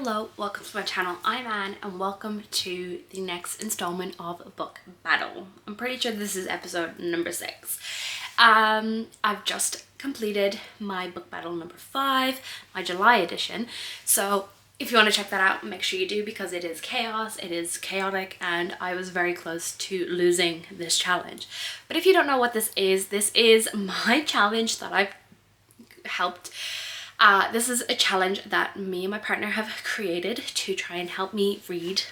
Hello, welcome to my channel. I'm Anne and welcome to the next installment of Book Battle. I'm pretty sure this is episode number 6. I've just completed my Book Battle number 5, my July edition. So if you want to check that out, make sure you do, because it is chaos, it is chaotic, and I was very close to losing this challenge. But if you don't know what this is my challenge that I've helped. This is a challenge that me and my partner have created to try and help me read.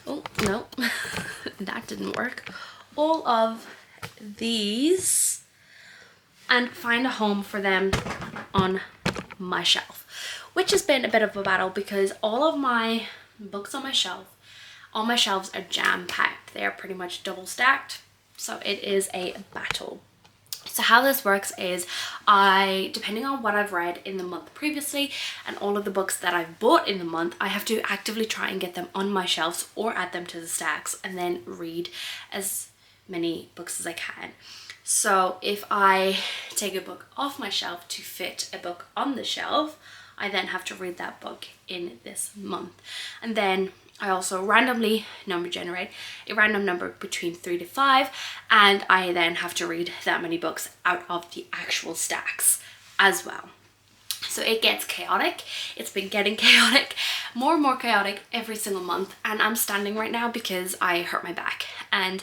Oh, no, that didn't work. All of these and find a home for them on my shelf, which has been a bit of a battle because all of my books on my shelf, all my shelves are jam-packed. They are pretty much double stacked, so it is a battle. So how this works is depending on what I've read in the month previously and all of the books that I've bought in the month, I have to actively try and get them on my shelves or add them to the stacks and then read as many books as I can. So if I take a book off my shelf to fit a book on the shelf, I then have to read that book in this month. And then I also randomly number generate a random number between 3 to 5, and I then have to read that many books out of the actual stacks as well. So it gets chaotic. It's been getting chaotic, more and more chaotic every single month, and I'm standing right now because I hurt my back and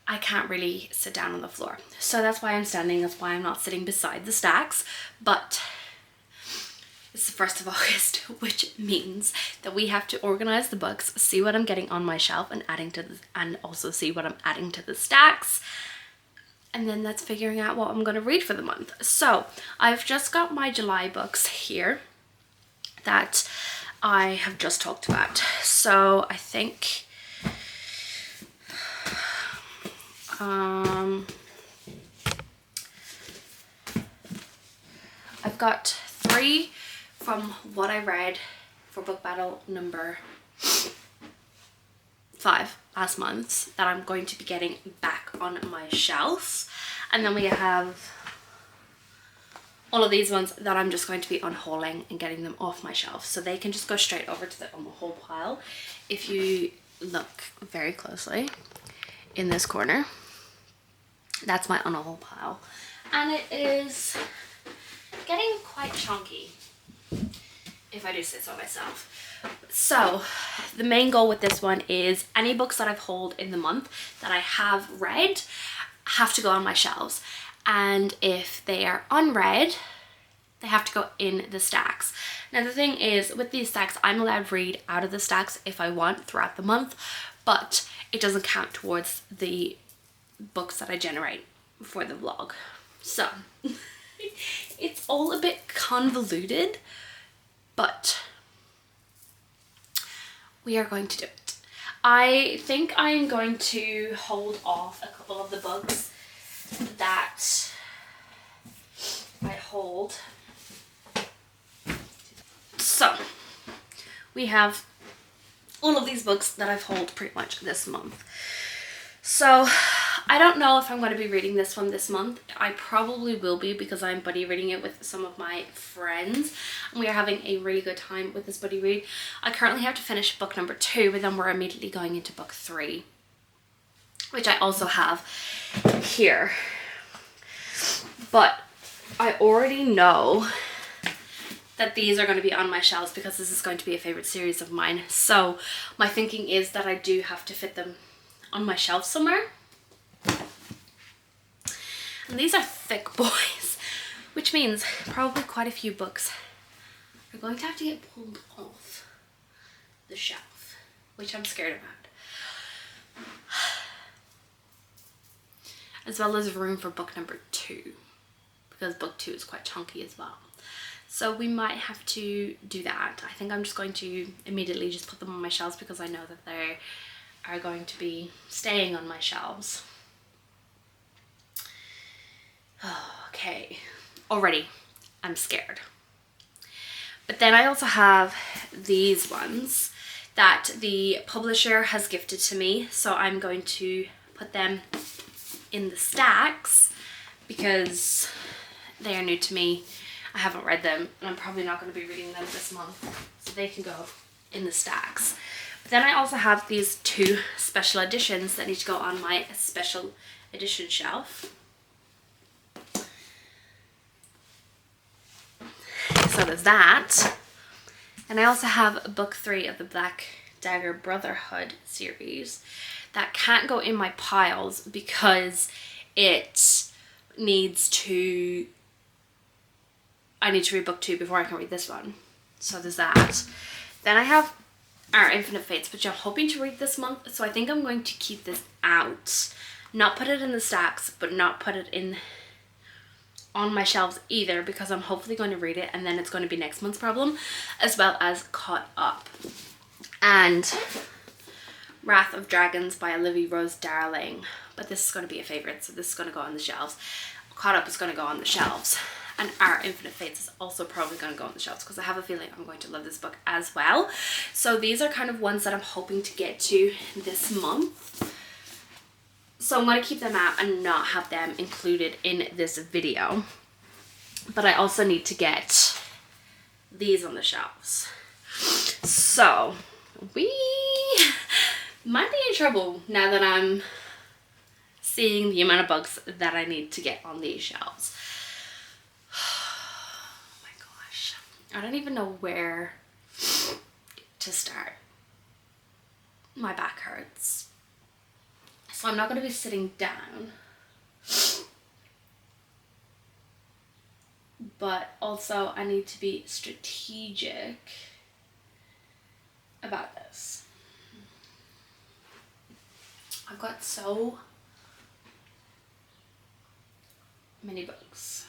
I can't really sit down on the floor. So that's why I'm standing, that's why I'm not sitting beside the stacks, but it's the 1st of August, which means that we have to organize the books, see what I'm getting on my shelf and also see what I'm adding to the stacks. And then that's figuring out what I'm going to read for the month. So I've just got my July books here that I have just talked about. So I think I've got 3 from what I read for Book Battle number 5 last month that I'm going to be getting back on my shelf. And then we have all of these ones that I'm just going to be unhauling and getting them off my shelf. So they can just go straight over to the unhaul pile. If you look very closely in this corner, that's my unhaul pile. And it is getting quite chunky, if I do say so myself. So the main goal with this one is any books that I've hauled in the month that I have read have to go on my shelves, and if they are unread they have to go in the stacks. Now the thing is, with these stacks, I'm allowed to read out of the stacks if I want throughout the month, but it doesn't count towards the books that I generate for the vlog. So it's all a bit convoluted, but we are going to do it. I think I'm going to hold off a couple of the books that I hold. So we have all of these books that I've hauled pretty much this month. So I don't know if I'm going to be reading this one this month. I probably will be, because I'm buddy reading it with some of my friends and we are having a really good time with this buddy read. I currently have to finish book number 2, but then we're immediately going into book 3, which I also have here. But I already know that these are going to be on my shelves because this is going to be a favorite series of mine. So my thinking is that I do have to fit them on my shelf somewhere. And these are thick boys, which means probably quite a few books are going to have to get pulled off the shelf, which I'm scared about. As well as room for book number 2, because book 2 is quite chunky as well. So we might have to do that. I think I'm just going to immediately just put them on my shelves because I know that they are going to be staying on my shelves. Okay, already I'm scared. But then I also have these ones that the publisher has gifted to me, so I'm going to put them in the stacks because they are new to me I haven't read them, and I'm probably not going to be reading them this month, so they can go in the stacks. But then I also have these 2 special editions that need to go on my special edition shelf. So there's that. And I also have book 3 of the Black Dagger Brotherhood series that can't go in my piles because it needs to, I need to read book 2 before I can read this one. So there's that. Then I have Our Infinite Fates, which I'm hoping to read this month. So I think I'm going to keep this out. Not put it in the stacks, but not put it in on my shelves either, because I'm hopefully going to read it and then it's going to be next month's problem, as well as Caught Up. And Wrath of Dragons by Olivia Rose Darling. But this is going to be a favourite, so this is going to go on the shelves. Caught Up is going to go on the shelves. And Our Infinite Fates is also probably going to go on the shelves because I have a feeling I'm going to love this book as well. So these are kind of ones that I'm hoping to get to this month. So I'm going to keep them out and not have them included in this video. But I also need to get these on the shelves. So we might be in trouble now that I'm seeing the amount of books that I need to get on these shelves. Oh my gosh. I don't even know where to start. My back hurts. So I'm not going to be sitting down. But also I need to be strategic about this. I've got so many books.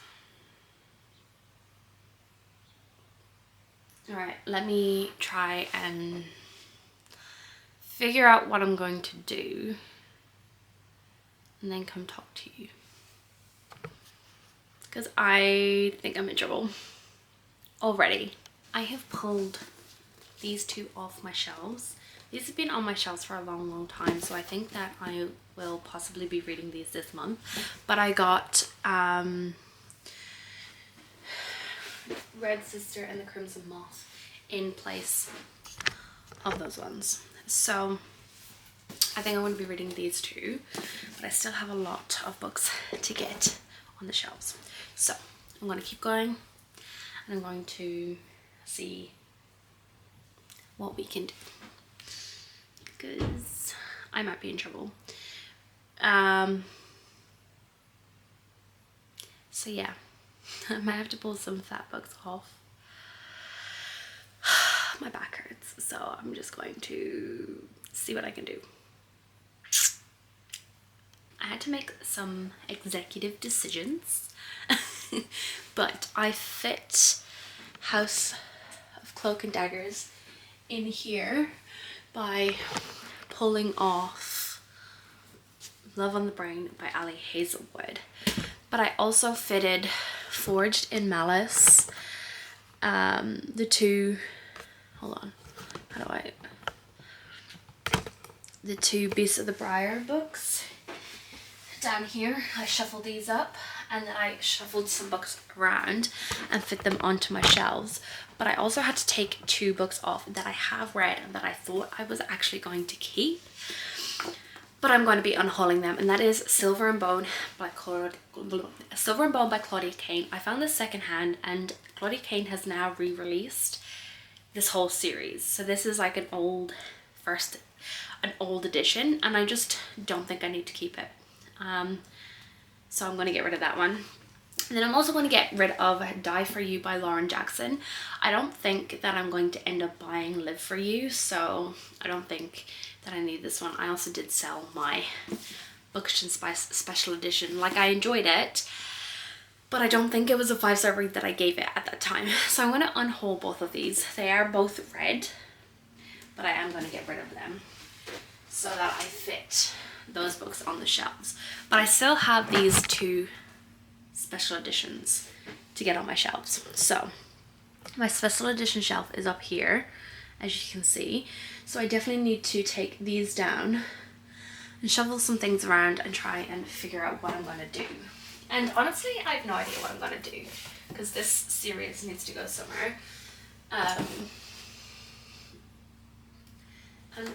Alright, let me try and figure out what I'm going to do and then come talk to you, because I think I'm in trouble already. I have pulled these 2 off my shelves. These have been on my shelves for a long time, so I think that I will possibly be reading these this month. But I got Red Sister and the Crimson Moth in place of those ones. So I think I want to be reading these 2, but I still have a lot of books to get on the shelves. So I'm going to keep going and I'm going to see what we can do, because I might be in trouble. So yeah, I might have to pull some fat books off. My back hurts, so I'm just going to see what I can do. I had to make some executive decisions, but I fit House of Cloak and Daggers in here by pulling off Love on the Brain by Ali Hazelwood. But I also fitted Forged in Malice, the 2, hold on, how do I, the 2 Beasts of the Briar books down here. I shuffled these up and then I shuffled some books around and fit them onto my shelves. But I also had to take 2 books off that I have read and that I thought I was actually going to keep, but I'm going to be unhauling them, and that is Silver and Bone by Claudia Kane. I found this secondhand, and Claudia Kane has now re-released this whole series. So this is like an old edition, and I just don't think I need to keep it. So I'm going to get rid of that one. And then I'm also going to get rid of Die For You by Lauren Jackson. I don't think that I'm going to end up buying Live For You, so I don't think that I need this one. I also did sell my Bookshin Spice special edition. Like, I enjoyed it, but I don't think it was a 5-star read that I gave it at that time. So I'm going to unhaul both of these. They are both red, but I am going to get rid of them so that I fit those books on the shelves. But I still have these 2 special editions to get on my shelves. So my special edition shelf is up here, as you can see. So I definitely need to take these down and shuffle some things around and try and figure out what I'm going to do And honestly, I have no idea what I'm gonna do because this series needs to go somewhere. And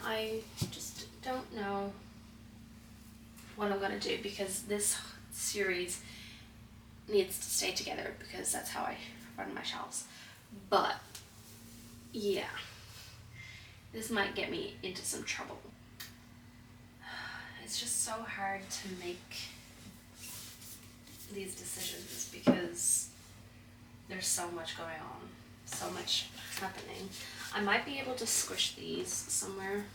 I just don't know what I'm gonna do because this series needs to stay together because that's how I run my shelves. But yeah, this might get me into some trouble. It's just so hard to make these decisions because there's so much going on, so much happening. I might be able to squish these somewhere,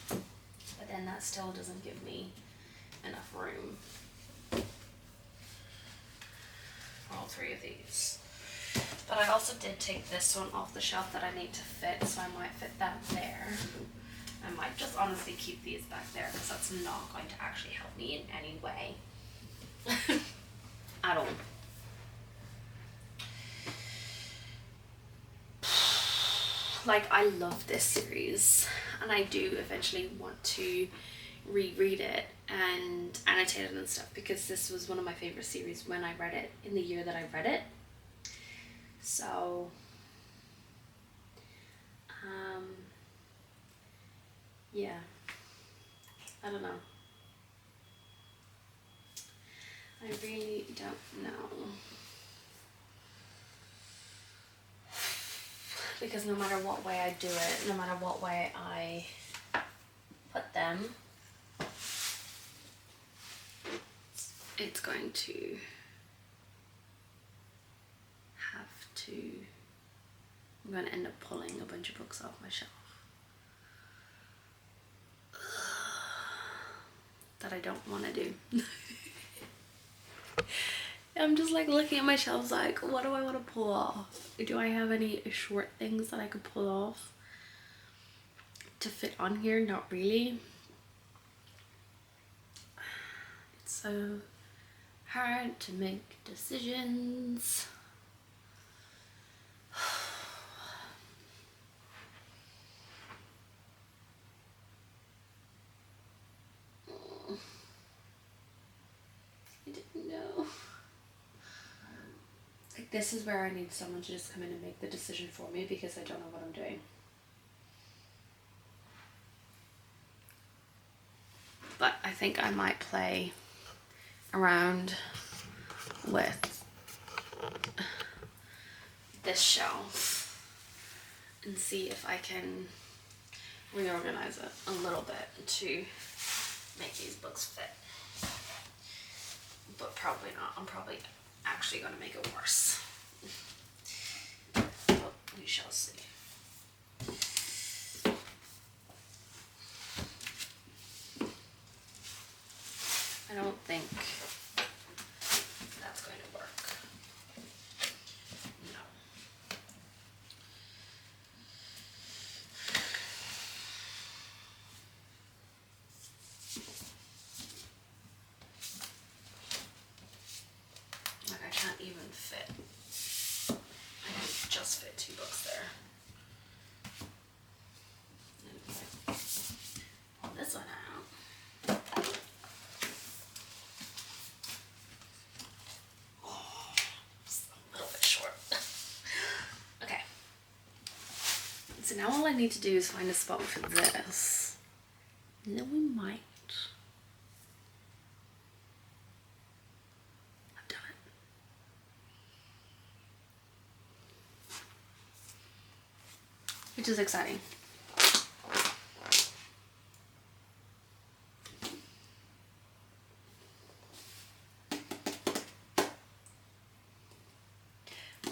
but then that still doesn't give me enough room for all three of these. But I also did take this one off the shelf that I need to fit, so I might fit that there. I might just honestly keep these back there because that's not going to actually help me in any way at all. Like, I love this series and I do eventually want to reread it and annotate it and stuff because this was one of my favorite series when I read it in the year that I read it. So yeah, I don't know. I really don't know. Because no matter what way I do it, no matter what way I put them, it's going to have to, I'm going to end up pulling a bunch of books off my shelf that I don't want to do. I'm just like looking at my shelves like, what do I want to pull off? Do I have any short things that I could pull off to fit on here? Not really. It's so hard to make decisions. I didn't know. Like, this is where I need someone to just come in and make the decision for me because I don't know what I'm doing. But I think I might play around with this shelf and see if I can reorganize it a little bit to make these books fit. But probably not. I'm probably actually going to make it worse. But we shall see. I don't think that's going to work. No. Like, I can't even fit. I can just fit 2 books there. Okay. Pull this one out. Oh, just a little bit short. Okay. So now all I need to do is find a spot for this. And then we might have done it. Which is exciting.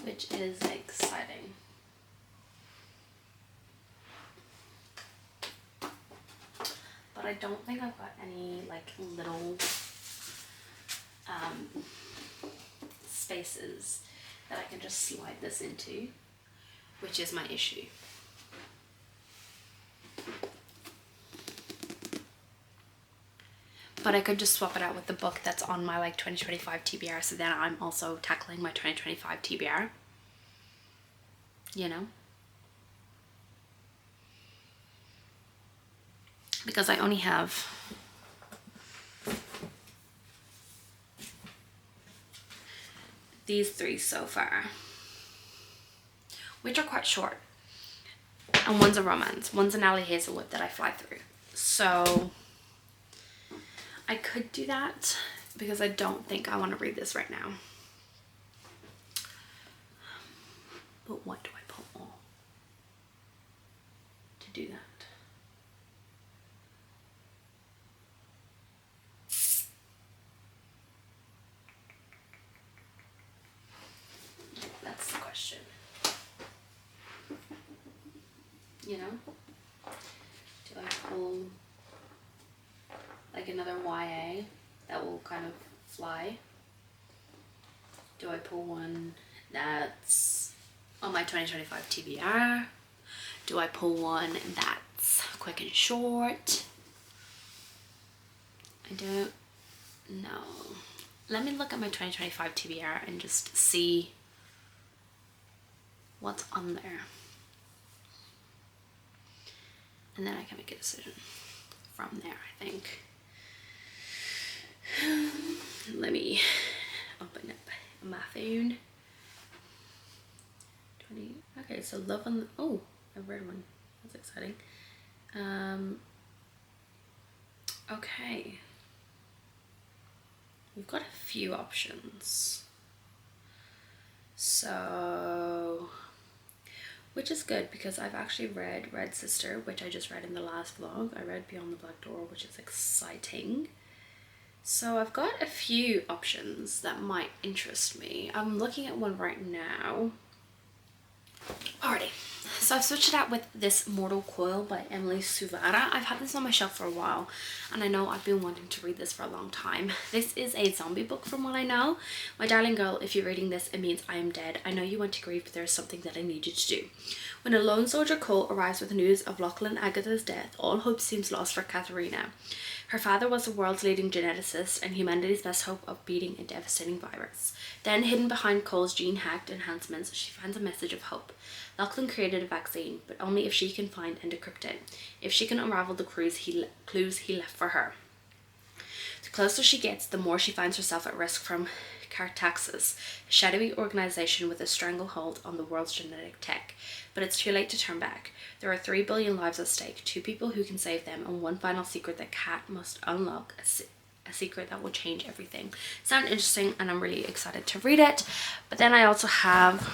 Which is exciting. But I don't think I've got any like little spaces that I can just slide this into, which is my issue. But I could just swap it out with the book that's on my like 2025 TBR, so then I'm also tackling my 2025 TBR. You know? Because I only have these 3 so far, which are quite short. And one's a romance. One's an Ali Hazelwood that I fly through. So I could do that because I don't think I want to read this right now. But what do I pull all to do that? That's the question. You know? Do I pull like another YA that will kind of fly? Do I pull one that's on my 2025 TBR? Do I pull one that's quick and short? I don't know. Let me look at my 2025 TBR and just see what's on there. And then I can make a decision from there, I think. Let me open up my phone. 20. Okay, so Love on the... Oh, I've read one. That's exciting. Okay. We've got a few options. So... Which is good because I've actually read Red Sister, which I just read in the last vlog. I read Beyond the Black Door, which is exciting. So I've got a few options that might interest me. I'm looking at one right now. Alrighty, so I've switched it out with this Mortal Coil by Emily Suvada. I've had this on my shelf for a while and I know I've been wanting to read this for a long time. This is a zombie book from what I know. My darling girl, if you're reading this, it means I am dead. I know you want to grieve, but there is something that I need you to do. When a lone soldier Cole arrives with news of Lachlan Agatha's death, all hope seems lost for Katharina. Her father was the world's leading geneticist and humanity's best hope of beating a devastating virus. Then, hidden behind Cole's gene-hacked enhancements, she finds a message of hope. Lachlan created a vaccine, but only if she can find and decrypt it. If she can unravel the clues he left for her. The closer she gets, the more she finds herself at risk from Cartaxis, a shadowy organization with a stranglehold on the world's genetic tech. But it's too late to turn back. There are 3 billion lives at stake, 2 people who can save them, and one final secret that Kat must unlock, a secret that will change everything. Sounds interesting and I'm really excited to read it. But then I also have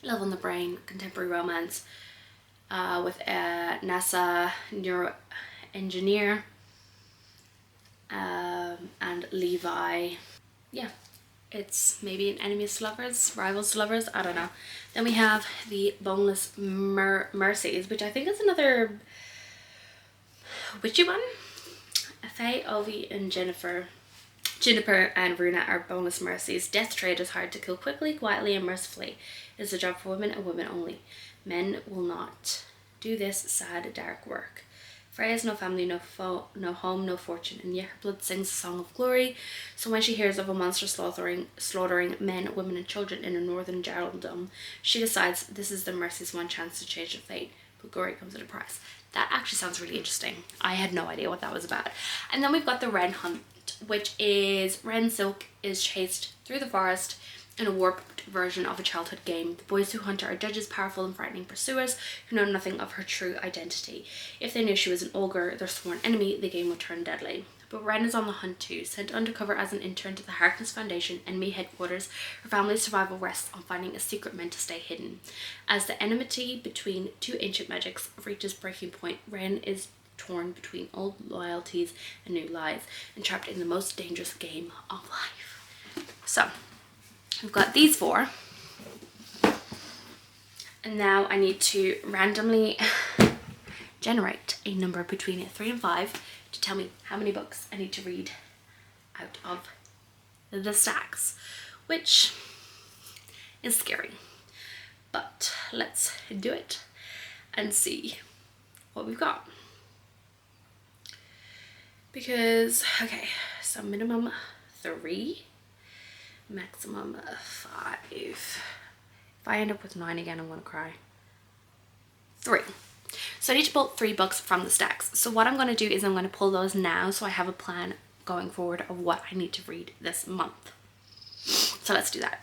Love on the Brain, contemporary romance with a NASA neuroengineer and Levi. Yeah, it's maybe an enemies to lovers, rivals to lovers, I don't know. Then we have the Boneless Mercies, which I think is another witchy one. Faye, Ovi and Juniper and Runa are boneless mercies. Death trade is hard to kill quickly, quietly and mercifully. It is a job for women and women only. Men will not do this sad, dark work. Freya has no family, no home, no fortune, and yet her blood sings a song of glory. So when she hears of a monster slaughtering men, women and children in a northern Geraldom, she decides this is the Mercy's one chance to change the fate. But glory comes at a price. That actually sounds really interesting. I had no idea what that was about. And then we've got the Wren Hunt, which is Wren Silk is chased through the forest in a warped version of a childhood game. The boys who hunt her are judges, powerful and frightening pursuers who know nothing of her true identity. If they knew she was an ogre, their sworn enemy, the game would turn deadly. But Wren is on the hunt too. Sent undercover as an intern to the Harkness Foundation enemy headquarters, her family's survival rests on finding a secret meant to stay hidden. As the enmity between two ancient magics reaches breaking point, Wren is torn between old loyalties and new lies, and trapped in the most dangerous game of life. So, we've got these 4. And now I need to randomly generate a number between 3 and 5 to tell me how many books I need to read out of the stacks, which is scary. But let's do it and see what we've got. Because, okay, so minimum 3, maximum 5. If I end up with 9 again, I'm gonna cry. 3. So I need to pull 3 books from the stacks. So what I'm going to do is I'm going to pull those now so I have a plan going forward of what I need to read this month. So let's do that.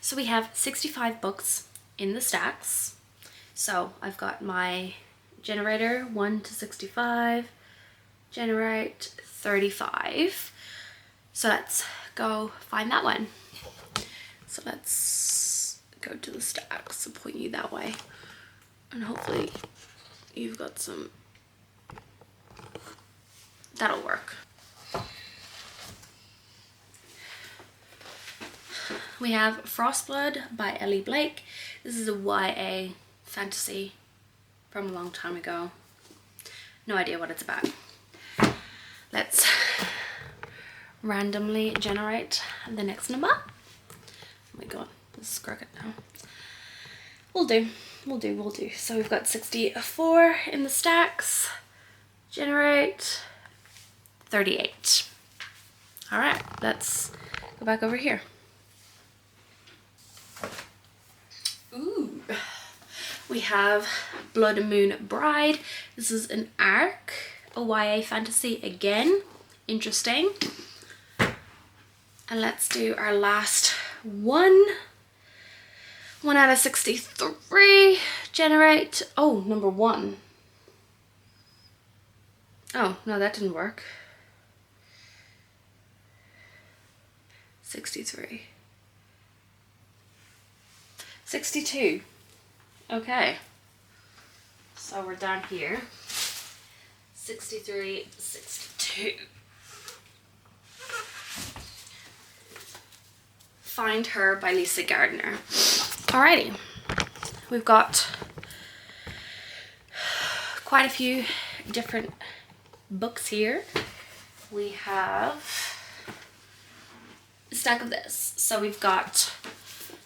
So we have 65 books in the stacks. So I've got my generator 1 to 65, generate 35. So let's go find that one. So let's go to the stacks and point you that way. And hopefully you've got some, that'll work. We have Frostblood by Elly Blake. This is a YA fantasy from a long time ago. No idea what it's about. Let's randomly generate the next number. Oh my god, this is crooked now. We'll do. So we've got 64 in the stacks. Generate 38. All right, let's go back over here. Ooh, we have Blood Moon Bride. This is an arc, a YA fantasy again. Interesting. And let's do our last one. 1 out of 63. Generate. Oh, number 1. Oh, no, that didn't work. 63. 62. Okay. So we're down here. 63, 62. Find Her by Gardner. Alrighty. We've got quite a few different books here. We have a stack of this. So we've got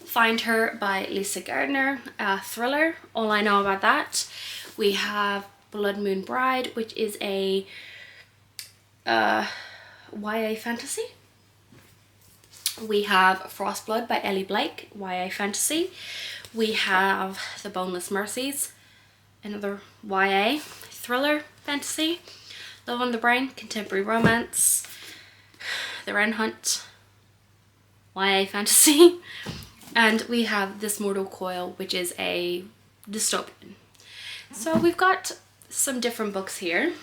Find Her by Gardner, a thriller. All I know about that. We have Blood Moon Bride, which is a YA fantasy. We have Frostblood by Elly Blake, YA fantasy. We have The Boneless Mercies, another YA thriller fantasy. Love on the Brain, contemporary romance. The Wren Hunt, YA fantasy. And we have This Mortal Coil, which is a dystopian. So we've got some different books here.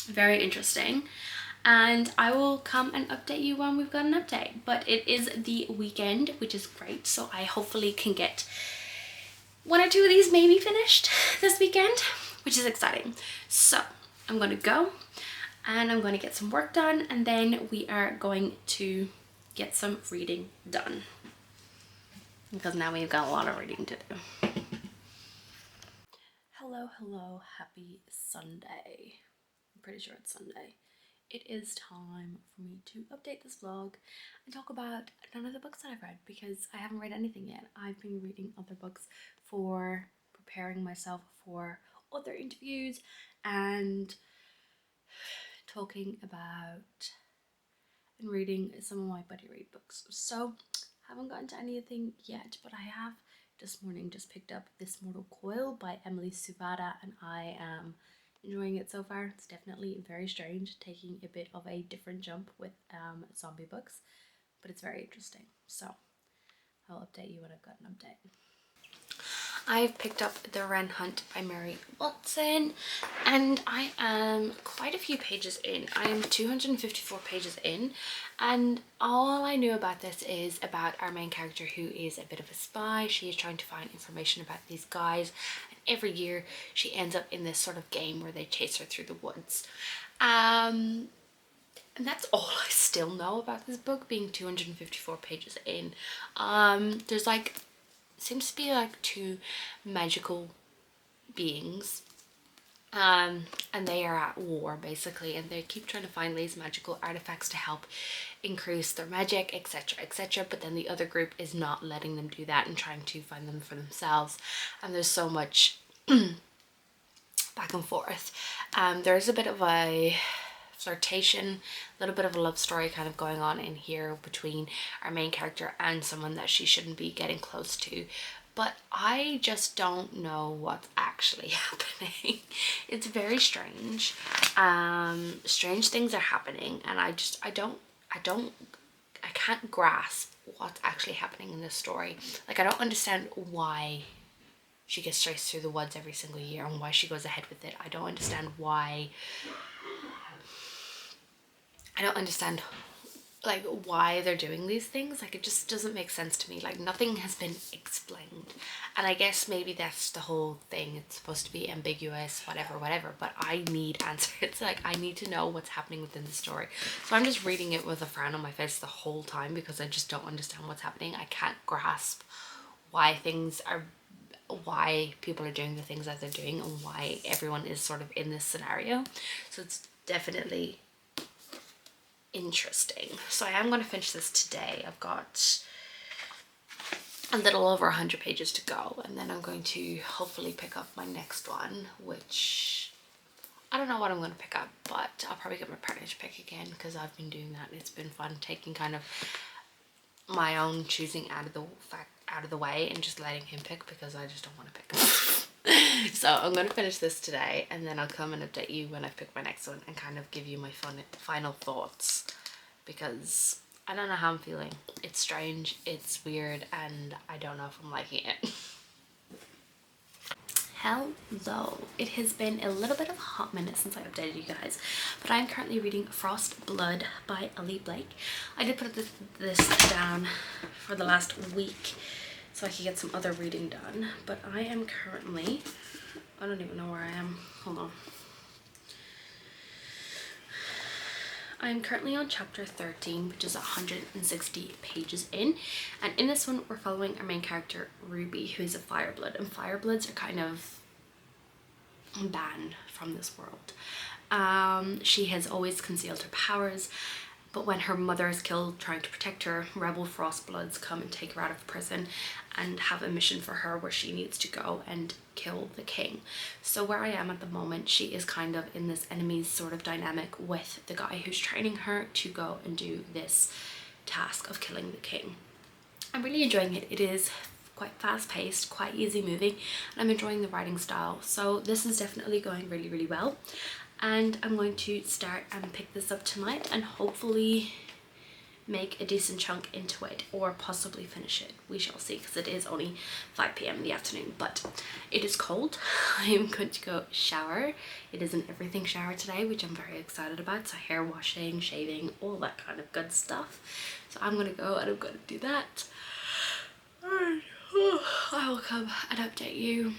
Very interesting. And I will come and update you when we've got an update. But it is the weekend, which is great. So I hopefully can get 1 or 2 of these maybe finished this weekend, which is exciting. So I'm going to go and I'm going to get some work done. And then we are going to get some reading done, because now we've got a lot of reading to do. Hello, happy Sunday. I'm pretty sure it's Sunday. It is time for me to update this vlog and talk about none of the books that I've read, because I haven't read anything yet. I've been reading other books for preparing myself for other interviews and talking about and reading some of my buddy read books. So haven't gotten to anything yet, but I have this morning just picked up This Mortal Coil by Emily Suvada, and I am enjoying it so far. It's definitely very strange, taking a bit of a different jump with zombie books, but it's very interesting. So I'll update you when I've got an update. I've picked up The Wren Hunt by Mary Watson, and I am quite a few pages in. I am 254 pages in, and all I knew about this is about our main character, who is a bit of a spy. She is trying to find information about these guys, and every year she ends up in this sort of game where they chase her through the woods. And that's all I still know about this book, being 254 pages in. There's like seems to be like 2 magical beings, and they are at war basically, and they keep trying to find these magical artifacts to help increase their magic, etc, etc, but then the other group is not letting them do that and trying to find them for themselves, and there's so much back and forth. There's a bit of a flirtation, a little bit of a love story kind of going on in here between our main character and someone that she shouldn't be getting close to, but I just don't know what's actually happening. It's very strange. Strange things are happening, and I can't grasp what's actually happening in this story. Like, I don't understand why she gets traced through the woods every single year and why she goes ahead with it. I don't understand like why they're doing these things. Like, it just doesn't make sense to me. Like, nothing has been explained, and I guess maybe that's the whole thing. It's supposed to be ambiguous, whatever, but I need answers. Like, I need to know what's happening within the story. So I'm just reading it with a frown on my face the whole time because I just don't understand what's happening. I can't grasp why people are doing the things that they're doing and why everyone is sort of in this scenario. So it's definitely interesting. So I am going to finish this today. I've got a little over 100 pages to go, and then I'm going to hopefully pick up my next one, which I don't know what I'm going to pick up, but I'll probably get my partner to pick again because I've been doing that. It's been fun taking kind of my own choosing out of the way and just letting him pick because I just don't want to pick. So I'm going to finish this today, and then I'll come and update you when I pick my next one and kind of give you my final thoughts, because I don't know how I'm feeling. It's strange, it's weird, and I don't know if I'm liking it. Hello, it has been a little bit of a hot minute since I updated you guys, but I'm currently reading Frostblood by Elly. I did put this down for the last week so I could get some other reading done, but I am currently, I don't even know where I am, hold on. I am currently on chapter 13, which is 160 pages in, and in this one we're following our main character Ruby, who is a fireblood, and firebloods are kind of banned from this world. She has always concealed her powers, but when her mother is killed trying to protect her, rebel Frostbloods come and take her out of prison and have a mission for her where she needs to go and kill the king. So where I am at the moment, she is kind of in this enemies sort of dynamic with the guy who's training her to go and do this task of killing the king. I'm really enjoying it. It is quite fast-paced, quite easy moving, and I'm enjoying the writing style. So this is definitely going really, really well. And I'm going to start and pick this up tonight and hopefully make a decent chunk into it, or possibly finish it. We shall see, because it is only 5 p.m. in the afternoon, but it is cold. I am going to go shower. It is an everything shower today, which I'm very excited about. So hair washing, shaving, all that kind of good stuff. So I'm going to go and I'm going to do that. I will come and update you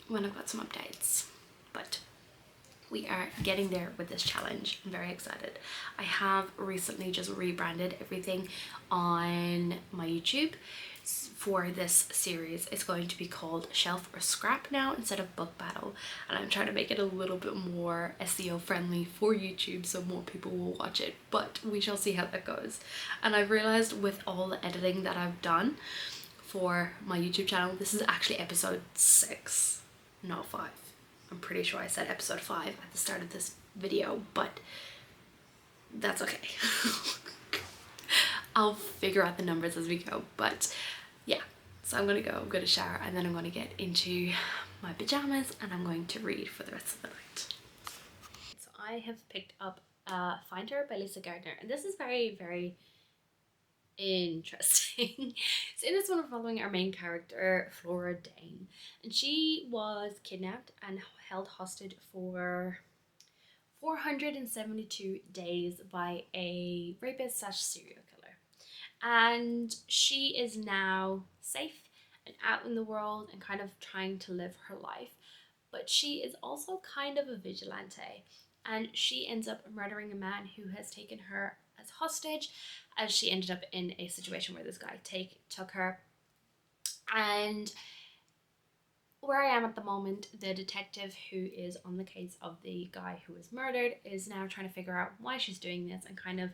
when I've got some updates. But we are getting there with this challenge. I'm very excited. I have recently just rebranded everything on my YouTube for this series. It's going to be called Shelf or Scrap now instead of Book Battle, and I'm trying to make it a little bit more SEO friendly for YouTube so more people will watch it, but we shall see how that goes. And I've realized with all the editing that I've done for my YouTube channel, this is actually episode 6, not 5. I'm pretty sure I said episode 5 at the start of this video, but that's okay. I'll figure out the numbers as we go, but yeah. So I'm gonna shower, and then I'm gonna get into my pajamas and I'm going to read for the rest of the night. So I have picked up Find Her by Gardner, and this is very, very interesting. So in this one, we're following our main character, Flora Dane, and she was kidnapped and held hostage for 472 days by a rapist / serial killer, and she is now safe and out in the world and kind of trying to live her life, but she is also kind of a vigilante, and she ends up murdering a man who has taken her as hostage, as she ended up in a situation where this guy took her. And where I am at the moment, the detective who is on the case of the guy who was murdered is now trying to figure out why she's doing this and kind of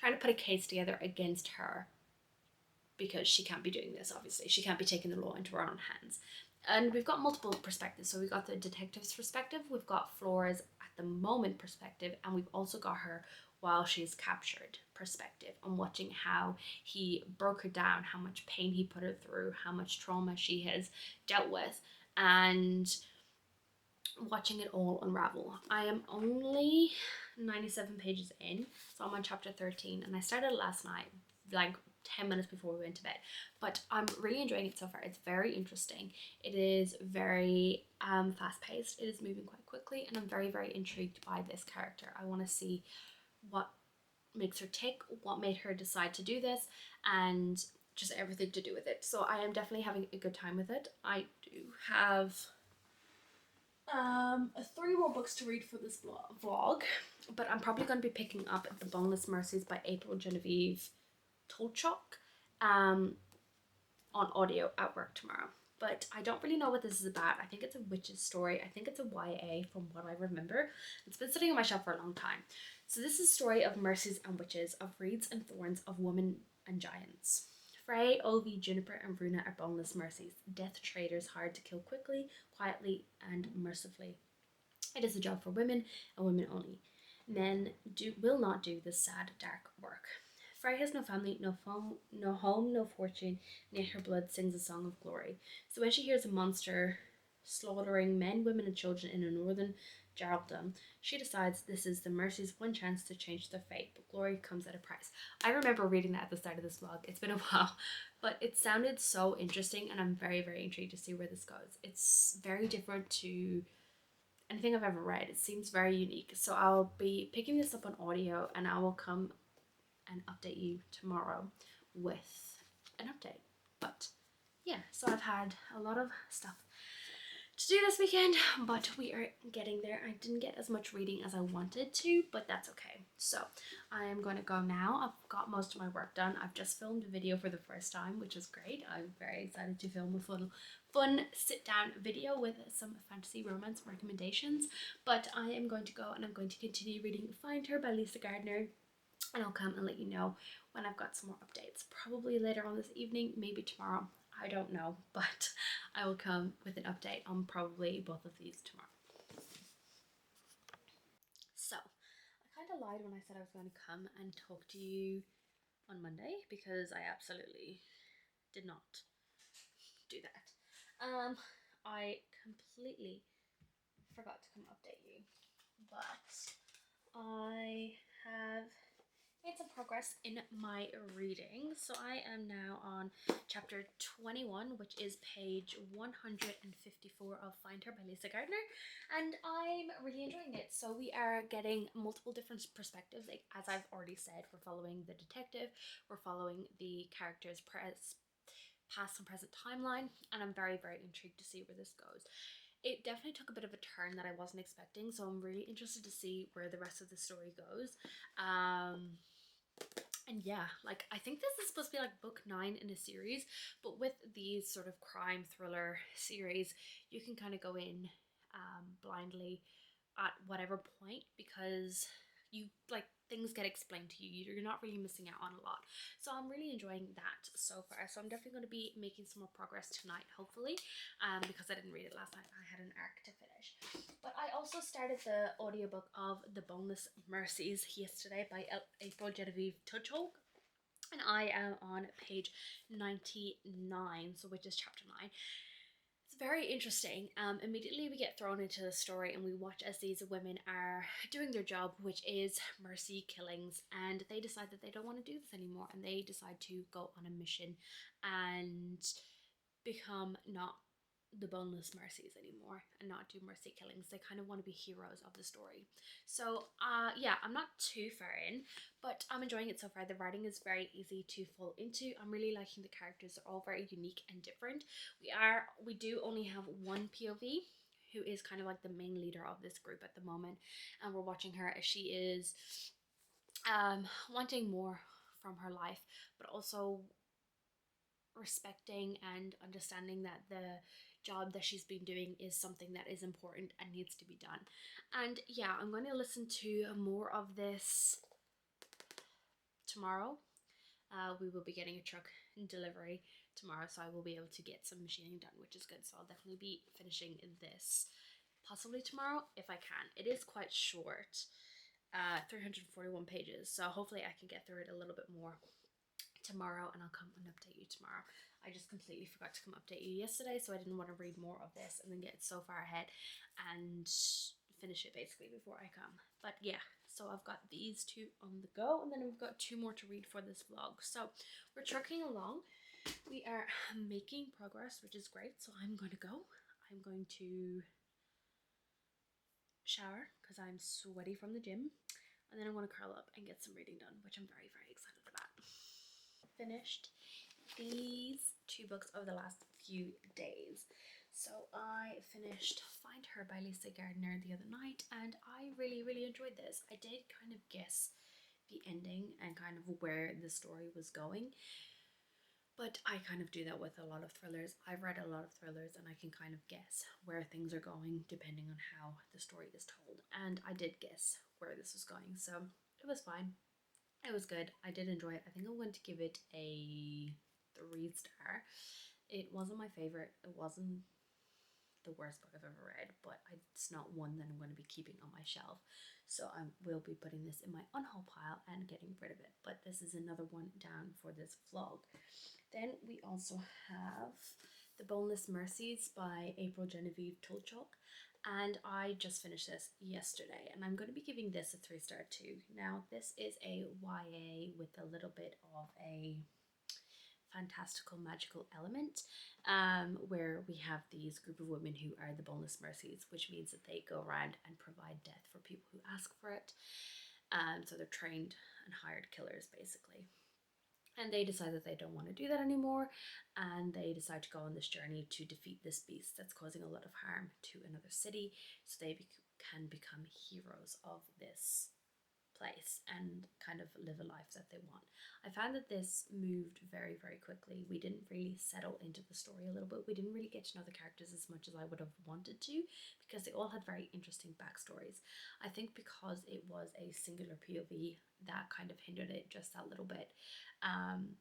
trying to put a case together against her, because she can't be doing this. Obviously she can't be taking the law into her own hands. And we've got multiple perspectives. So we've got the detective's perspective, we've got Flora's at the moment perspective, and we've also got her while she's captured perspective, on watching how he broke her down, how much pain he put her through, how much trauma she has dealt with, and watching it all unravel. I am only 97 pages in, so I'm on chapter 13, and I started last night, like 10 minutes before we went to bed. But I'm really enjoying it so far. It's very interesting. It is very fast paced. It is moving quite quickly, and I'm very, very intrigued by this character. I want to see what makes her tick, what made her decide to do this, and just everything to do with it. So I am definitely having a good time with it. I do have 3 more books to read for this vlog, but I'm probably going to be picking up the Boneless Mercies by Genevieve Tolchoke on audio at work tomorrow. But I don't really know what this is about. I think it's a witch's story. I think it's a YA from what I remember. It's been sitting on my shelf for a long time. So this is a story of mercies and witches, of reeds and thorns, of women and giants. Frey, Ovi, Juniper, and Runa are boneless mercies, death traders hired to kill quickly, quietly, and mercifully. It is a job for women and women only. Men will not do this sad, dark work. Frey has no family, no home, no fortune, and yet her blood sings a song of glory. So when she hears a monster slaughtering men, women, and children in a northern Jarldom, she decides this is the Mercy's one chance to change their fate, but glory comes at a price. I remember reading that at the start of this vlog. It's been a while, but it sounded so interesting, and I'm very, very intrigued to see where this goes. It's very different to anything I've ever read. It seems very unique. So I'll be picking this up on audio, and I will come and update you tomorrow with an update. But yeah, so I've had a lot of stuff to do this weekend, but we are getting there. I didn't get as much reading as I wanted to, but that's okay. So I am going to go now. I've got most of my work done. I've just filmed a video for the first time, which is great. I'm very excited to film a fun sit-down video with some fantasy romance recommendations. But I am going to go, and I'm going to continue reading Find Her by Lisa Gardner, and I'll come and let you know when I've got some more updates. Probably later on this evening, maybe tomorrow. I don't know, but I will come with an update on probably both of these tomorrow. So, I kind of lied when I said I was going to come and talk to you on Monday, because I absolutely did not do that. I completely forgot to come update you, but I have made some progress in my reading. So I am now on chapter 21, which is page 154 of Find Her by Lisa Gardner, and I'm really enjoying it. So we are getting multiple different perspectives. Like, as I've already said, we're following the detective, we're following the character's past and present timeline, and I'm very, very intrigued to see where this goes. It definitely took a bit of a turn that I wasn't expecting, so I'm really interested to see where the rest of the story goes. And yeah, like, I think this is supposed to be like book 9 in a series, but with these sort of crime thriller series, you can kind of go in blindly at whatever point, because you, like, things get explained to you. You're not really missing out on a lot. So I'm really enjoying that so far. So I'm definitely going to be making some more progress tonight, hopefully, because I didn't read it last night. I had an arc to finish. But I also started the audiobook of The Boneless Mercies yesterday by Genevieve Tolchoke, and I am on page 99, so which is chapter 9. It's very interesting. Immediately we get thrown into the story, and we watch as these women are doing their job, which is mercy killings, and they decide that they don't want to do this anymore, and they decide to go on a mission and become not the boneless mercies anymore and not do mercy killings. They kind of want to be heroes of the story. So yeah, I'm not too far in, but I'm enjoying it so far. The writing is very easy to fall into. I'm really liking the characters. They're all very unique and different. We do only have one POV, who is kind of like the main leader of this group at the moment, and we're watching her as she is wanting more from her life, but also respecting and understanding that the job that she's been doing is something that is important and needs to be done. And yeah, I'm going to listen to more of this tomorrow. We will be getting a truck delivery tomorrow, so I will be able to get some machining done, which is good. So I'll definitely be finishing this possibly tomorrow if I can. It is quite short, 341 pages, so hopefully I can get through it a little bit more tomorrow, and I'll come and update you tomorrow. I just completely forgot to come update you yesterday, so I didn't want to read more of this and then get so far ahead and finish it basically before I come. But yeah, so I've got these two on the go, and then we've got 2 more to read for this vlog. So we're trucking along. We are making progress, which is great. So I'm going to go. I'm going to shower because I'm sweaty from the gym, and then I'm going to curl up and get some reading done, which I'm very, very excited about. Finished these 2 books over the last few days. So I finished Find Her by Gardner the other night, and I really, really enjoyed this. I did kind of guess the ending and kind of where the story was going, but I kind of do that with a lot of thrillers. I've read a lot of thrillers and I can kind of guess where things are going depending on how the story is told, and I did guess where this was going, so it was fine. It was good. I did enjoy it. I think I'm going to give it a 3-star. It wasn't my favorite. It wasn't the worst book I've ever read, but it's not one that I'm going to be keeping on my shelf. So I will be putting this in my unhaul pile and getting rid of it. But this is another one down for this vlog. Then we also have The Boneless Mercies by Genevieve Tolchoke. And I just finished this yesterday, and I'm going to be giving this a 3-star too. Now, this is a YA with a little bit of a fantastical magical element, where we have these group of women who are the boneless mercies, which means that they go around and provide death for people who ask for it. So they're trained and hired killers basically. And they decide that they don't want to do that anymore, and they decide to go on this journey to defeat this beast that's causing a lot of harm to another city, so they can become heroes of this place and kind of live a life that they want. I found that this moved very, very quickly. We didn't really settle into the story a little bit. We didn't really get to know the characters as much as I would have wanted to, because they all had very interesting backstories. I think because it was a singular POV, that kind of hindered it just that little bit. And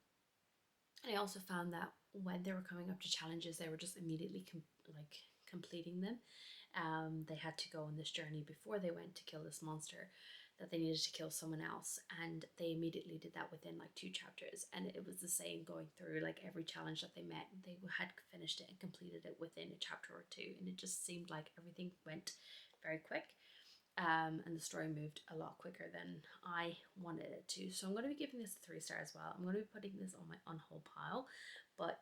I also found that when they were coming up to challenges, they were just immediately completing them. They had to go on this journey before they went to kill this monster, that they needed to kill someone else, and they immediately did that within like 2 chapters, and it was the same going through like every challenge that they met. They had finished it and completed it within a chapter or 2, and it just seemed like everything went very quick. And the story moved a lot quicker than I wanted it to. So I'm going to be giving this a 3-star as well. I'm going to be putting this on my unhaul pile, but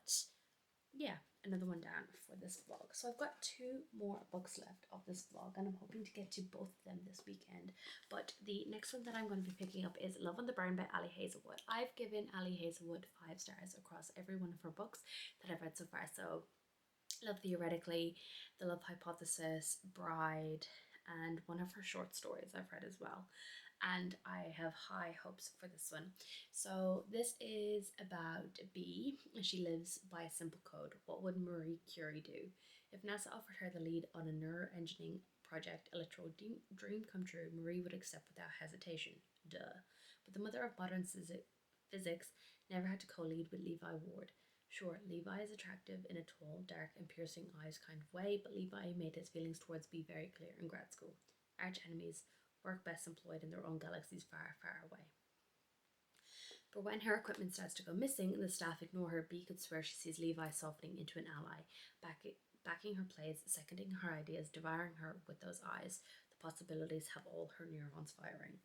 yeah, another one down for this vlog. So I've got 2 more books left of this vlog, and I'm hoping to get to both of them this weekend. But the next one that I'm going to be picking up is Love on the Brown by Ali Hazelwood. I've given Ali Hazelwood 5 stars across every one of her books that I've read so far. So Love Theoretically, The Love Hypothesis, Bride, and one of her short stories I've read as well. And I have high hopes for this one. So this is about Bee, and she lives by a simple code. What would Marie Curie do? If NASA offered her the lead on a neuroengineering project, a literal dream come true, Marie would accept without hesitation. Duh. But the mother of modern physics never had to co-lead with Levi Ward. Sure, Levi is attractive in a tall, dark and piercing eyes kind of way, but Levi made his feelings towards Bee very clear in grad school. Arch enemies, work best employed in their own galaxies far, far away. But when her equipment starts to go missing and the staff ignore her, Bee could swear she sees Levi softening into an ally, backing her plays, seconding her ideas, devouring her with those eyes. The possibilities have all her neurons firing.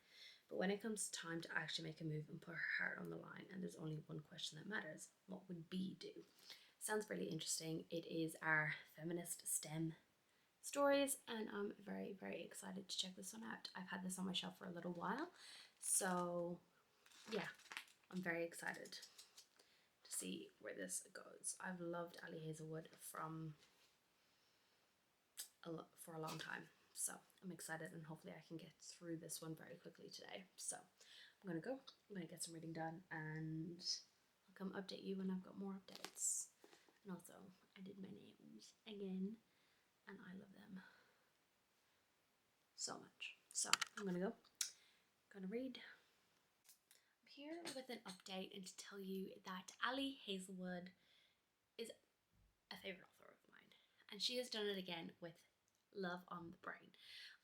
But when it comes time to actually make a move and put her heart on the line, and there's only one question that matters, what would Bee do? Sounds really interesting. It is our feminist STEM stories, and I'm very, very excited to check this one out. I've had this on my shelf for a little while, so yeah, I'm very excited to see where this goes. I've loved Ali Hazelwood for a long time, so I'm excited, and hopefully I can get through this one very quickly today. So I'm gonna go, I'm gonna get some reading done, and I'll come update you when I've got more updates. And also, I did my nails again, and I love them so much. So I'm gonna go, gonna read. I'm here with an update and to tell you that Ali Hazelwood is a favourite author of mine, and she has done it again with Love on the Brain.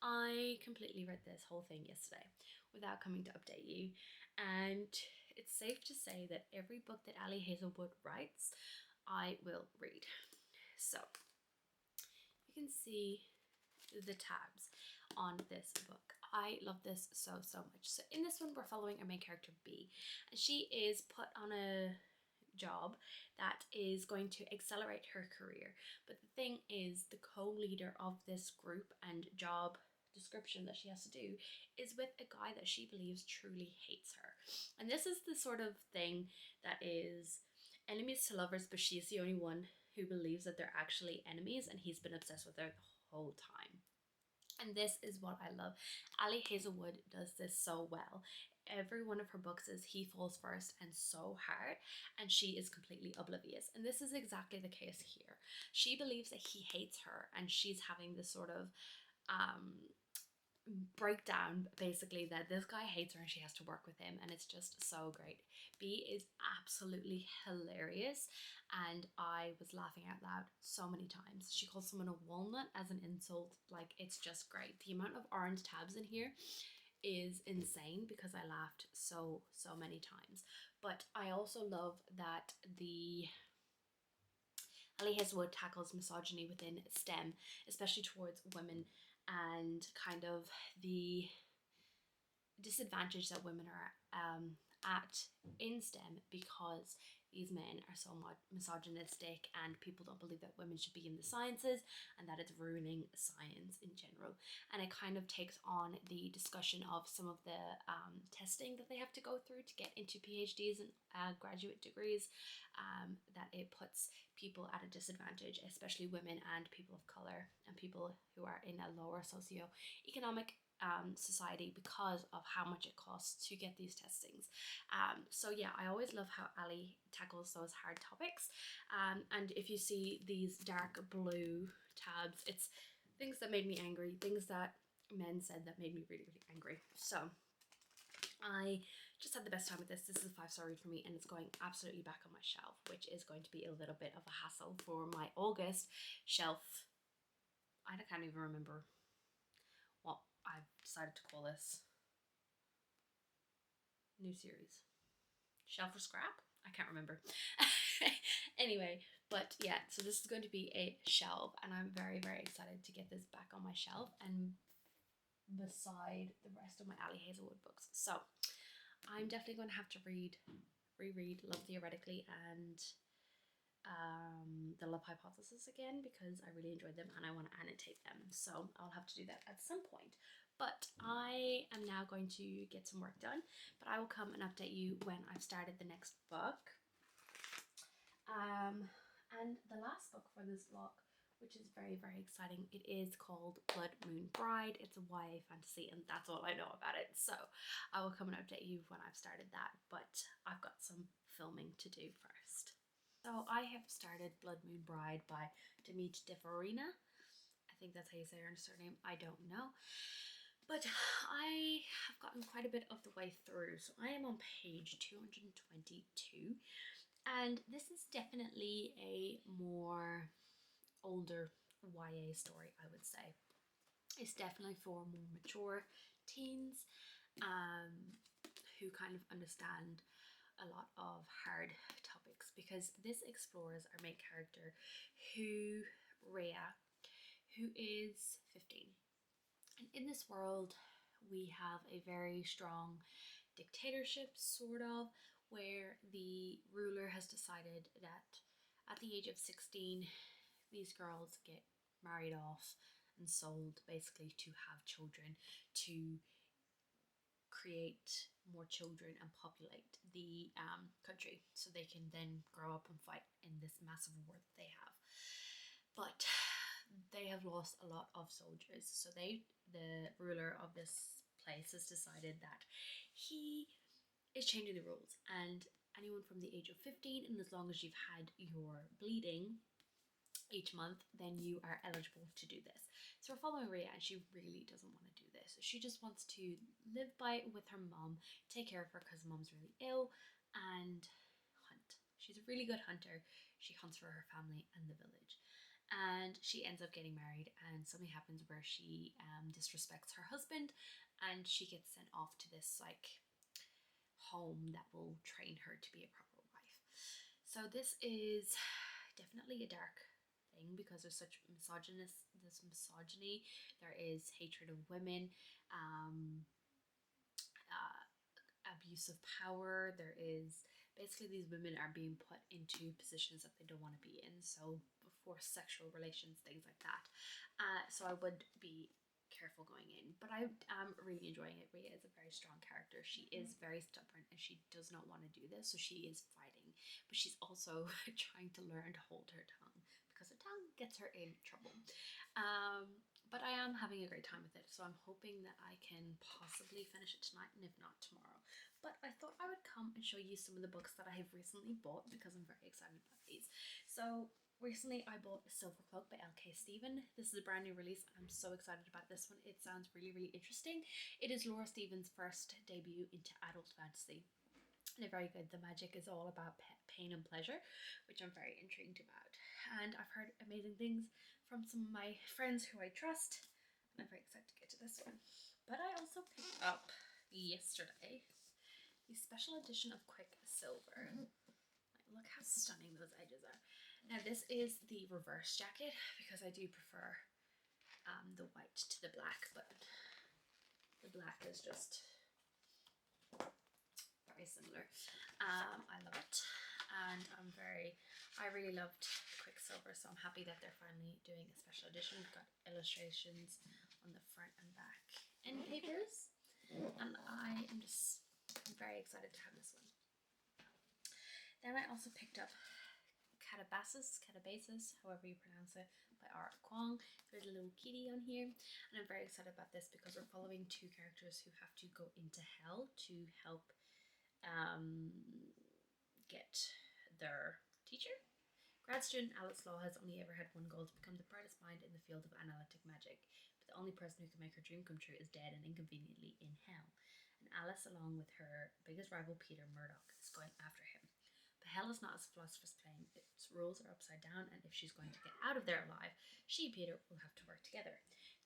I completely read this whole thing yesterday without coming to update you, and it's safe to say that every book that Ali Hazelwood writes, I will read. So you can see the tabs on this book. I love this so much. So in this one we're following our main character B, and she is put on a job that is going to accelerate her career. But the thing is, the co-leader of this group and job description that she has to do is with a guy that she believes truly hates her. And this is the sort of thing that is enemies to lovers, but she's the only one who believes that they're actually enemies, and he's been obsessed with her the whole time. And this is what I love. Ali Hazelwood does this so well. Every one of her books is he falls first and so hard, and she is completely oblivious. And this is exactly the case here. She believes that he hates her, and she's having this sort of breakdown, basically, that this guy hates her and she has to work with him, and it's just so great. B is absolutely hilarious, and I was laughing out loud so many times. She calls someone a walnut as an insult. Like, it's just great. The amount of orange tabs in here is insane because I laughed so many times. But I also love that the Ali Hazelwood tackles misogyny within STEM, especially towards women, and kind of the disadvantage that women are at in STEM because these men are so misogynistic, and people don't believe that women should be in the sciences, and that it's ruining science in general. And it kind of takes on the discussion of some of the testing that they have to go through to get into PhDs and graduate degrees, that it puts people at a disadvantage, especially women and people of color and people who are in a lower socioeconomic society, because of how much it costs to get these testings. So yeah, I always love how Ali tackles those hard topics. And if you see these dark blue tabs, it's things that made me angry, things that men said that made me really angry. So I just had the best time with this. This is a 5-star read for me, and it's going absolutely back on my shelf, which is going to be a little bit of a hassle for my August shelf. I can't even remember what I've decided to call this new series. Shelf or scrap? I can't remember. Anyway, but yeah, so this is going to be a shelf, and I'm very excited to get this back on my shelf and beside the rest of my Ali Hazelwood books. So I'm definitely going to have to reread Love Theoretically and The Love Hypothesis again, because I really enjoyed them and I want to annotate them. So I'll have to do that at some point. But I am now going to get some work done, but I will come and update you when I've started the next book. And the last book for this vlog, which is very exciting, it is called Blood Moon Bride. It's a YA fantasy, and that's all I know about it. So I will come and update you when I've started that, but I've got some filming to do first. So I have started Blood Moon Bride by Demet Divaroren. I think that's how you say her surname. I don't know. But I have gotten quite a bit of the way through. So I am on page 222. And this is definitely a more older YA story, I would say. It's definitely for more mature teens who kind of understand a lot of hard topics, because this explores our main character, Rhea, who is 15. And in this world, we have a very strong dictatorship, sort of, where the ruler has decided that at the age of 16, these girls get married off and sold basically to have children, to create more children and populate the country, so they can then grow up and fight in this massive war that they have. But they have lost a lot of soldiers, so the ruler of this place has decided that he is changing the rules, and anyone from the age of 15, and as long as you've had your bleeding each month, then you are eligible to do this. So we're following Rhea, and she really doesn't want to do this. She just wants to live by with her mom, take care of her because mom's really ill, and hunt. She's a really good hunter. She hunts for her family and the village. And she ends up getting married, and something happens where she disrespects her husband, and she gets sent off to this like home that will train her to be a proper wife. So this is definitely a dark thing because there's such misogyny, there is hatred of women, abuse of power. There is basically these women are being put into positions that they don't want to be in, so forced sexual relations, things like that. So I would be careful going in, but I am really enjoying it. Rhea is a very strong character. She is very stubborn and she does not want to do this, so she is fighting, but she's also trying to learn to hold her tongue because her tongue gets her in trouble. But I am having a great time with it, so I'm hoping that I can possibly finish it tonight, and if not, tomorrow. But I thought I would come and show you some of the books that I have recently bought because I'm very excited about these. So recently I bought Silver Cloak by L.K. Stephen. This is a brand new release and I'm so excited about this one. It sounds really interesting. It is Laura Stephen's first debut into adult fantasy. And they're very good. The magic is all about pain and pleasure, which I'm very intrigued about. And I've heard amazing things from some of my friends who I trust. And I'm very excited to get to this one. But I also picked up yesterday the special edition of Quicksilver. Look how stunning those edges are. Now this is the reverse jacket because I do prefer the white to the black, but the black is just very similar. I love it, and I really loved Quicksilver, so I'm happy that they're finally doing a special edition. We've got illustrations on the front and back end papers, and I am just very excited to have this one. Then I also picked up Catabasis, however you pronounce it, by R. Kwong. There's a little kitty on here, and I'm very excited about this because we're following two characters who have to go into hell to help get their teacher. Grad student Alice Law has only ever had one goal: to become the brightest mind in the field of analytic magic. But the only person who can make her dream come true is dead and inconveniently in hell. And Alice, along with her biggest rival Peter Murdoch, is going after him. But hell is not as philosophers claim. Its rules are upside down, and if she's going to get out of there alive, she and Peter will have to work together.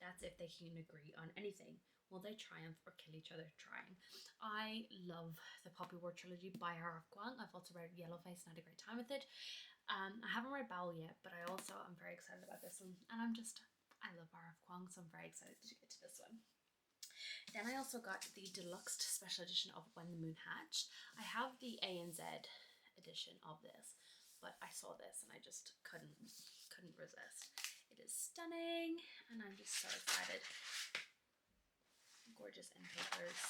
That's if they can agree on anything. Will they triumph or kill each other trying? I love the Poppy War trilogy by R. Kwong. I've also read Yellowface and had a great time with it. I haven't read Bowel yet, but I also am very excited about this one. And I love R. Kwong, so I'm very excited to get to this one. Then I also got the deluxe special edition of When the Moon Hatched. I have the A and Z edition of this, but I saw this and I just couldn't resist. It is stunning and I'm just so excited. Gorgeous end papers.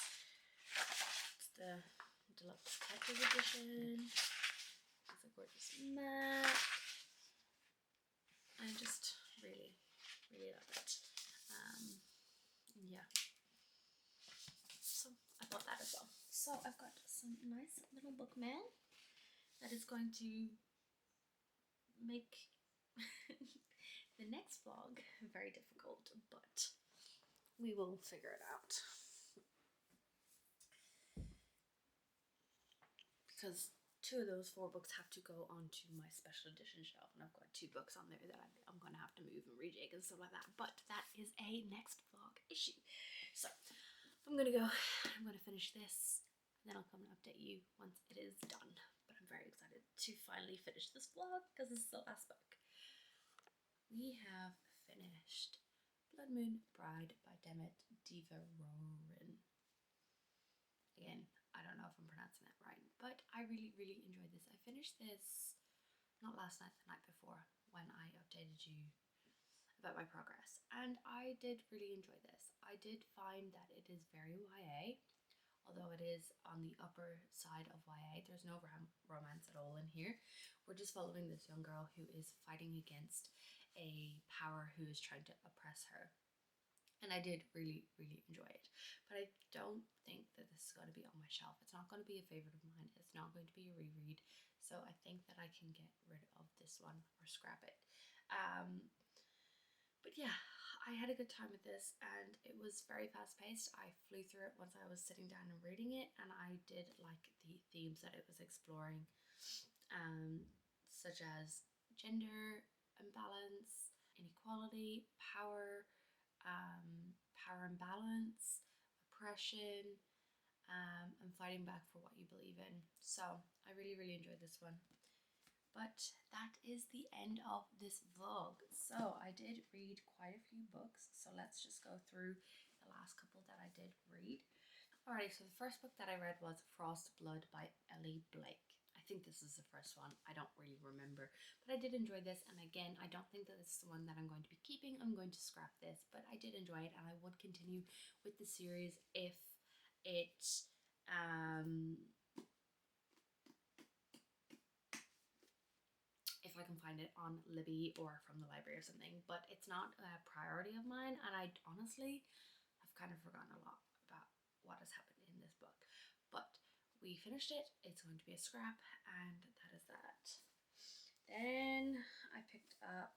It's the deluxe collector's edition. It's a gorgeous map. I just really love it. Yeah, so I bought that as well. So I've got some nice little book mail that is going to make the next vlog very difficult, but we will figure it out. Because 2 of those 4 books have to go onto my special edition shelf, and I've got 2 books on there that I'm going to have to move and rejig and stuff like that, but that is a next vlog issue. So I'm going to go, I'm going to finish this, and then I'll come and update you once it is done. But I'm very excited to finally finish this vlog because this is the last book. We have finished Blood Moon Bride by Demet Divaroren. Again, I don't know if I'm pronouncing that right, but I really enjoyed this. I finished this not last night, the night before, when I updated you about my progress, and I did really enjoy this. I did find that it is very YA, although it is on the upper side of YA. There's no romance at all in here. We're just following this young girl who is fighting against a power who is trying to oppress her. And I did really enjoy it. But I don't think that this is going to be on my shelf. It's not going to be a favourite of mine. It's not going to be a reread. So I think that I can get rid of this one or scrap it. But yeah, I had a good time with this and it was very fast paced. I flew through it once I was sitting down and reading it, and I did like the themes that it was exploring, such as gender imbalance, inequality, power imbalance, oppression, and fighting back for what you believe in. So I really enjoyed this one. But that is the end of this vlog. So I did read quite a few books, so let's just go through the last couple that I did read. Alrighty, so the first book that I read was Frostblood by Elly. I think this is the first one. I don't really remember, but I did enjoy this. And again, I don't think that this is the one that I'm going to be keeping. I'm going to scrap this, but I did enjoy it, and I would continue with the series if it if I can find it on Libby or from the library or something. But it's not a priority of mine, and I honestly have kind of forgotten a lot about what has happened in this book. But we finished it. It's going to be a scrap, and that is that. Then I picked up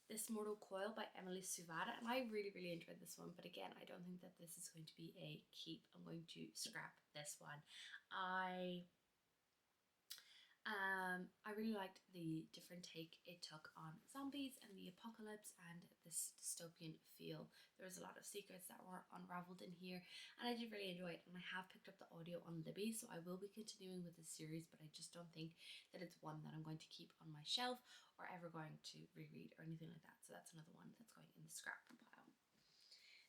This Mortal Coil by Emily Suvada, and I really enjoyed this one, but again, I don't think that this is going to be a keep. I'm going to scrap this one. I really liked the different take it took on zombies and the apocalypse and this dystopian feel. There was a lot of secrets that were unraveled in here, and I did really enjoy it. And I have picked up the audio on Libby, so I will be continuing with this series, but I just don't think that it's one that I'm going to keep on my shelf or ever going to reread or anything like that. So that's another one that's going in the scrap pile.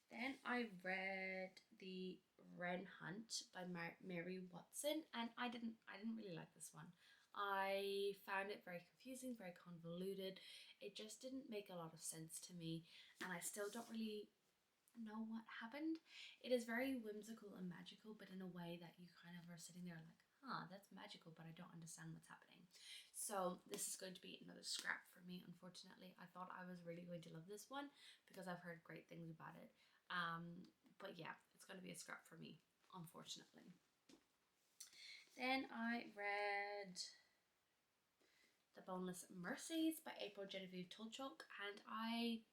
Then I read The Wren Hunt by Mary Watson, and I didn't really like this one. I found it very confusing, very convoluted. It just didn't make a lot of sense to me, and I still don't really know what happened. It is very whimsical and magical, but in a way that you kind of are sitting there like, huh, that's magical, but I don't understand what's happening. So this is going to be another scrap for me, unfortunately. I thought I was really going to love this one because I've heard great things about it. But yeah, it's going to be a scrap for me, unfortunately. Then I read The Boneless Mercies by Genevieve Tolchoke, and I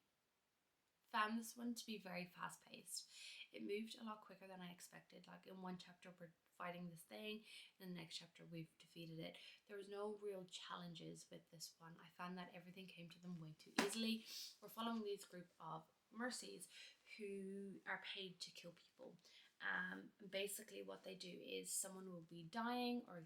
found this one to be very fast paced. It moved a lot quicker than I expected. Like in one chapter we're fighting this thing, in the next chapter we've defeated it. There was no real challenges with this one. I found that everything came to them way too easily. We're following this group of Mercies who are paid to kill people. Basically what they do is someone will be dying or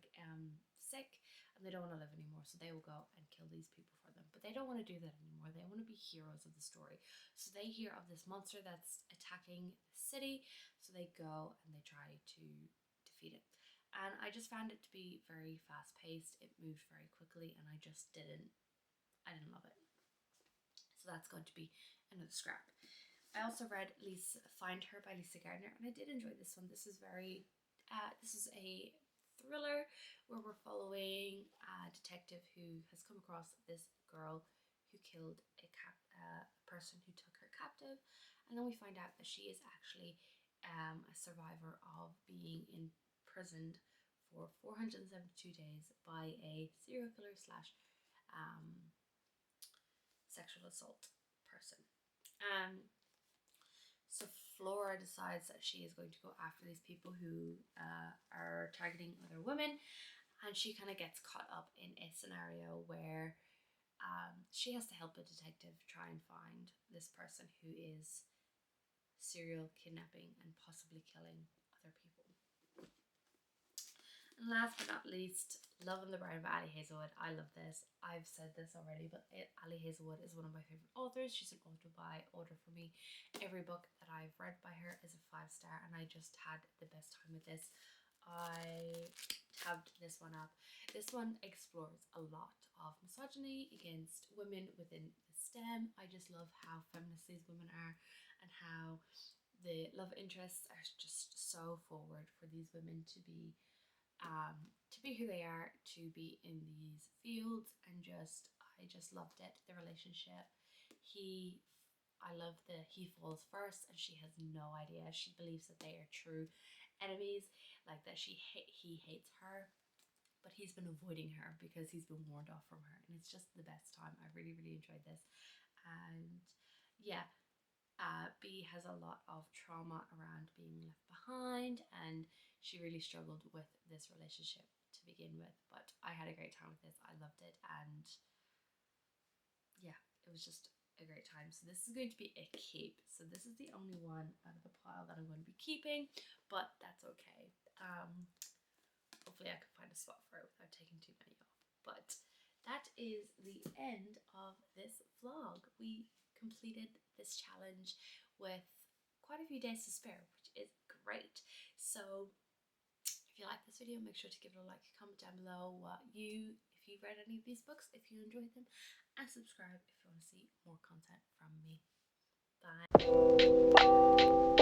sick and they don't want to live anymore, so they will go and kill these people for them. But they don't want to do that anymore. They want to be heroes of the story. So they hear of this monster that's attacking the city, so they go and they try to defeat it. And I just found it to be very fast paced. It moved very quickly, and I didn't love it. So that's going to be another scrap. I also read Find Her by Lisa Gardner, and I did enjoy this one. This is a thriller where we're following a detective who has come across this girl who killed a person who took her captive, and then we find out that she is actually a survivor of being imprisoned for 472 days by a serial killer slash sexual assault person. So Flora decides that she is going to go after these people who are targeting other women, and she kind of gets caught up in a scenario where she has to help a detective try and find this person who is serial kidnapping and possibly killing other people. And last but not least, Love and the Bride of Ali Hazelwood. I love this. I've said this already, but Ali Hazelwood is one of my favourite authors. She's an author for me. Every book that I've read by her is a 5-star, and I just had the best time with this. I tabbed this one up. This one explores a lot of misogyny against women within the STEM. I just love how feminist these women are, and how the love interests are just so forward for these women to be who they are, to be in these fields, and I just loved it. The relationship, I love that he falls first and she has no idea. She believes that they are true enemies, like that he hates her, but he's been avoiding her because he's been warned off from her, and it's just the best time. I really enjoyed this. And yeah, B has a lot of trauma around being left behind, and she really struggled with this relationship to begin with, but I had a great time with this. I loved it, and yeah, it was just a great time. So this is going to be a keep. So this is the only one out of the pile that I'm going to be keeping, but that's okay. hopefully I can find a spot for it without taking too many off. But that is the end of this vlog. We completed this challenge with quite a few days to spare, which is great. So if you like this video, make sure to give it a like, comment down below if you've read any of these books, if you enjoyed them, and subscribe if you want to see more content from me. Bye.